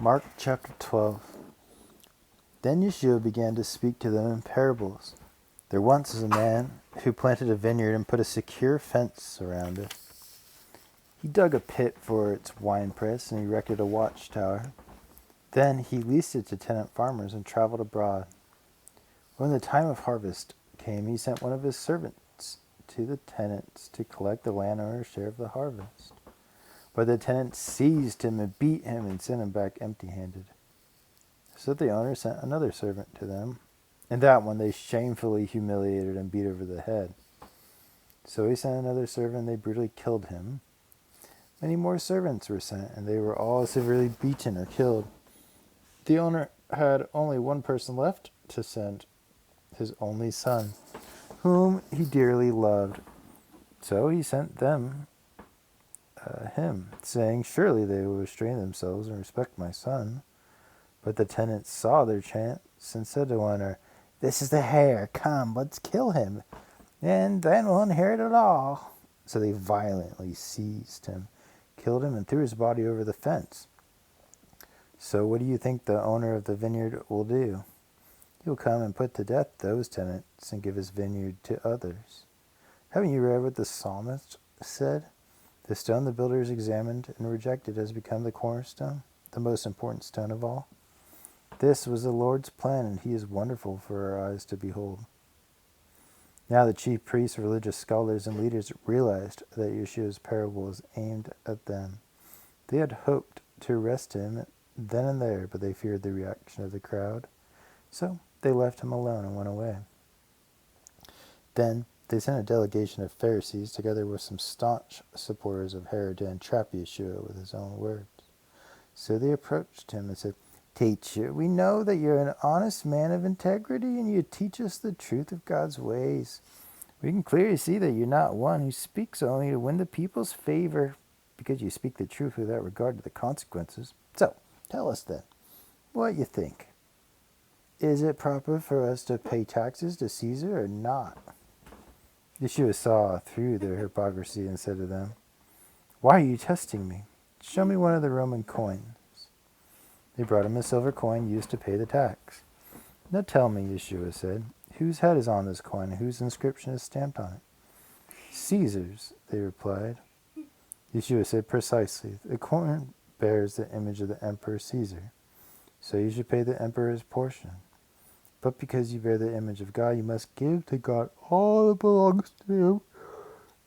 Mark chapter 12. Then Yeshua began to speak to them in parables. There once was a man who planted a vineyard and put a secure fence around it. He dug a pit for its winepress and erected a watchtower. Then he leased it to tenant farmers and traveled abroad. When the time of harvest came, he sent one of his servants to the tenants to collect the landowner's share of the harvest. But the tenants seized him and beat him and sent him back empty-handed. So the owner sent another servant to them, and that one they shamefully humiliated and beat over the head. So he sent another servant, and they brutally killed him. Many more servants were sent, and they were all severely beaten or killed. The owner had only one person left to send, his only son, whom he dearly loved. So he sent him, saying, "Surely they will restrain themselves and respect my son." But the tenants saw their chance and said to one another, "This is the heir. Come, let's kill him, and then we'll inherit it all." So they violently seized him, killed him, and threw his body over the fence. So what do you think the owner of the vineyard will do? He'll come and put to death those tenants and give his vineyard to others. Haven't you read what the psalmist said? The stone the builders examined and rejected has become the cornerstone, the most important stone of all. This was the Lord's plan, and he is wonderful for our eyes to behold. Now the chief priests, religious scholars, and leaders realized that Yeshua's parable was aimed at them. They had hoped to arrest him then and there, but they feared the reaction of the crowd. So they left him alone and went away. Then they sent a delegation of Pharisees together with some staunch supporters of Herod to entrap Yeshua with his own words. So they approached him and said, "Teacher, we know that you're an honest man of integrity and you teach us the truth of God's ways. We can clearly see that you're not one who speaks only to win the people's favor, because you speak the truth without regard to the consequences. So, tell us then, what you think. Is it proper for us to pay taxes to Caesar or not?" Yeshua saw through their hypocrisy and said to them, "Why are you testing me? Show me one of the Roman coins." They brought him a silver coin used to pay the tax. "Now tell me," Yeshua said, "whose head is on this coin and whose inscription is stamped on it?" "Caesar's," they replied. Yeshua said, "Precisely. The coin bears the image of the Emperor Caesar. So you should pay the emperor's portion. But because you bear the image of God, you must give to God all that belongs to him."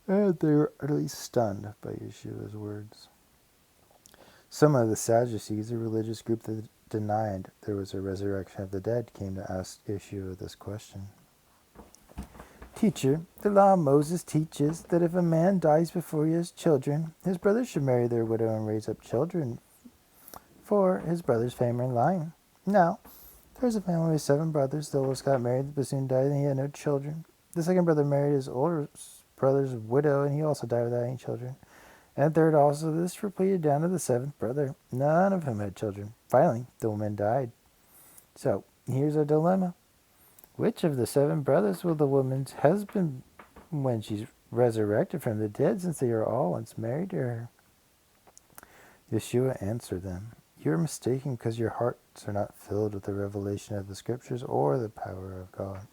And they were utterly stunned by Yeshua's words. Some of the Sadducees, a religious group that denied there was a resurrection of the dead, came to ask Yeshua this question. "Teacher, the law of Moses teaches that if a man dies before he has children, his brothers should marry their widow and raise up children for his brother's family line. Now, there's a family with 7 brothers. The oldest got married, but soon died, and he had no children. The second brother married his older brother's widow, and he also died without any children. And third also, this repeated down to the 7th brother, none of whom had children. Finally, the woman died. So, here's our dilemma. Which of the 7 brothers will the woman's husband when she's resurrected from the dead, since they are all once married to her?" Yeshua answered them, "You are mistaken because your hearts are not filled with the revelation of the Scriptures or the power of God.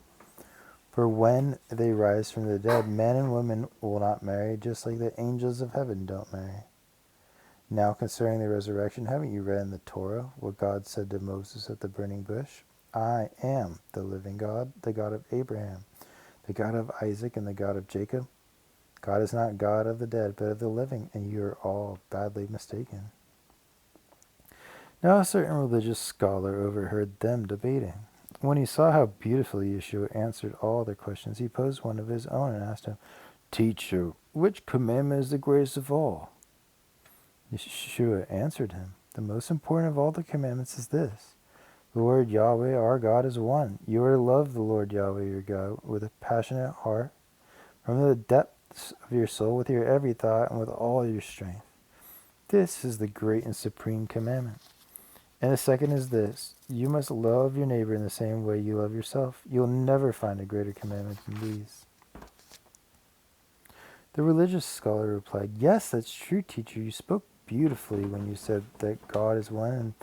For when they rise from the dead, men and women will not marry, just like the angels of heaven don't marry. Now concerning the resurrection, haven't you read in the Torah what God said to Moses at the burning bush? 'I am the living God, the God of Abraham, the God of Isaac, and the God of Jacob.' God is not God of the dead, but of the living, and you are all badly mistaken." Now a certain religious scholar overheard them debating. When he saw how beautifully Yeshua answered all their questions, he posed one of his own and asked him, "Teacher, which commandment is the greatest of all?" Yeshua answered him, "The most important of all the commandments is this: the Lord Yahweh our God is one. You are to love the Lord Yahweh your God with a passionate heart, from the depths of your soul, with your every thought, and with all your strength. This is the great and supreme commandment. And the second is this: you must love your neighbor in the same way you love yourself. You'll never find a greater commandment than these." The religious scholar replied, "Yes, that's true, teacher. You spoke beautifully when you said that God is one and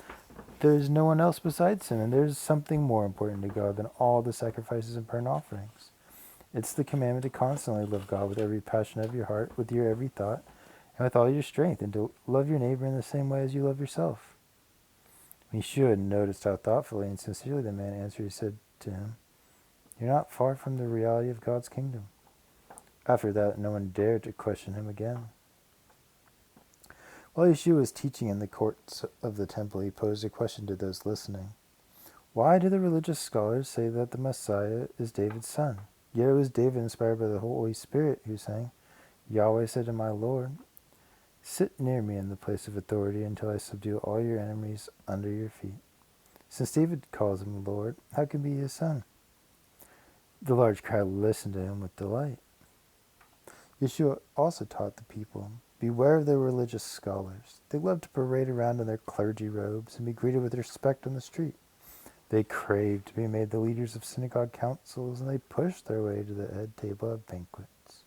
There's no one else besides him, and there's something more important to God than all the sacrifices and burnt offerings. It's the commandment to constantly love God with every passion of your heart, with your every thought, and with all your strength, and to love your neighbor in the same way as you love yourself. When Yeshua noticed how thoughtfully and sincerely the man answered, he said to him, "You're not far from the reality of God's kingdom." After that, no one dared to question him again. While Yeshua was teaching in the courts of the temple, he posed a question to those listening. Why do the religious scholars say that the Messiah is David's son? Yet it was David, inspired by the Holy Spirit, who sang, "Yahweh said to my Lord, sit near me in the place of authority until I subdue all your enemies under your feet." Since David calls him Lord, how can he be his son? The large crowd listened to him with delight. Yeshua also taught the people, beware of the religious scholars. They love to parade around in their clergy robes and be greeted with respect on the street. They crave to be made the leaders of synagogue councils, and they push their way to the head table of banquets.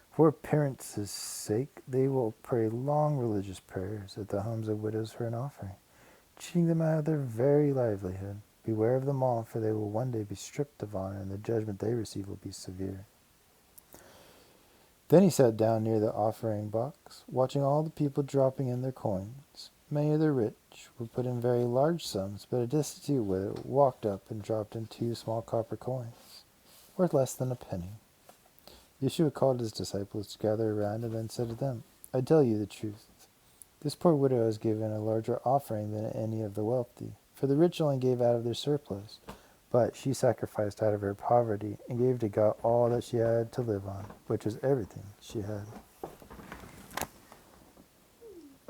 For appearance's sake, they will pray long religious prayers at the homes of widows for an offering, cheating them out of their very livelihood. Beware of them all, for they will one day be stripped of honor, and the judgment they receive will be severe. Then he sat down near the offering box, watching all the people dropping in their coins. Many of the rich would put in very large sums, but a destitute widow walked up and dropped in 2 small copper coins, worth less than a penny. Yeshua called his disciples to gather around and then said to them, "I tell you the truth. This poor widow has given a larger offering than any of the wealthy, for the rich only gave out of their surplus, but she sacrificed out of her poverty and gave to God all that she had to live on, which was everything she had."